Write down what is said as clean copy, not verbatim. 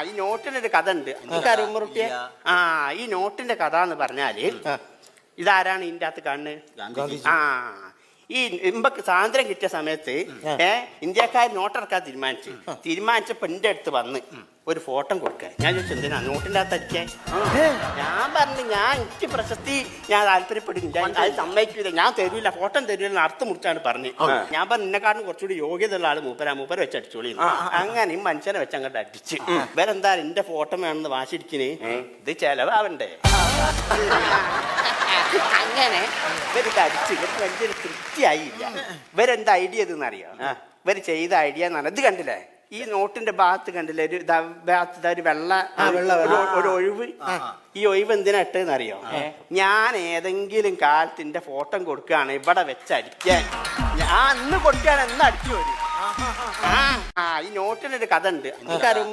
ഈ നോട്ടിനൊരു കഥ ഉണ്ട്. എനിക്കറിയാം ഉമ്മറുട്ടിയെ. ഈ നോട്ടിന്റെ കഥ എന്ന് പറഞ്ഞാല് ഇതാരാണ് ഇതിന്റെ അകത്ത് കാണുന്നത്? ഈ ഇമ്പക്ക് സ്വാതന്ത്ര്യം കിട്ടിയ സമയത്ത് ഇന്ത്യക്കാർ നോട്ടിറക്കാൻ തീരുമാനിച്ചപ്പോ എന്റെ അടുത്ത് വന്ന് ഒരു ഫോട്ടോ കൊടുക്കാൻ. ഞാൻ ചോദിച്ചു എന്തിനാ നോട്ടിന്റെ അകത്ത് അടിക്കാൻ? ഞാൻ പറഞ്ഞു എനിക്ക് പ്രശസ്തി ഞാൻ താല്പര്യപ്പെടുന്നില്ല, അത് സമ്മതിക്കില്ല, ഞാൻ തരൂല, ഫോട്ടോ തരൂല, അർത്ഥം മുറിച്ചാണ് പറഞ്ഞു. ഞാൻ പറഞ്ഞു എന്നെക്കാളും കുറച്ചുകൂടി യോഗ്യത ഉള്ള ആള് മൂപ്പര വെച്ച് അടിച്ചോളി. അങ്ങനെ ഈ മനുഷ്യനെ വെച്ച് അങ്ങോട്ട് അടിച്ച്. വേറെന്താ എന്റെ ഫോട്ടോ വേണമെന്ന് വാശിടിക്കണേ, ഇത് ചെലവാവണ്ടേ? അങ്ങനെ ഇവരിത് അടിച്ച് ഇവർക്ക് വലിയൊരു തൃപ്തിയായില്ല. ഇവരെന്താ ഐഡിയ ഇതെന്നറിയാം? ഇവര് ചെയ്ത ഐഡിയ എന്ന് പറഞ്ഞാൽ ഇത് കണ്ടില്ലേ, ഈ നോട്ടിന്റെ ഭാഗത്ത് കണ്ടില്ലേ ഒരു ഭാഗത്ത് ഒരു വെള്ള ഒരു ഒഴിവ്. ഈ ഒഴിവ് എന്തിനാ ഇട്ടെന്നറിയോ? ഞാൻ ഏതെങ്കിലും കാലത്ത് എന്റെ ഫോട്ടോ കൊടുക്കുകയാണ് ഇവിടെ വെച്ചടിക്കാൻ, ഞാൻ അന്ന് കൊടുക്കുകയാണ് എന്ന് അടിച്ചു വരും. ഈ നോട്ടിനൊരു കഥ ഉണ്ട്. എനിക്കറിയുമ്പോ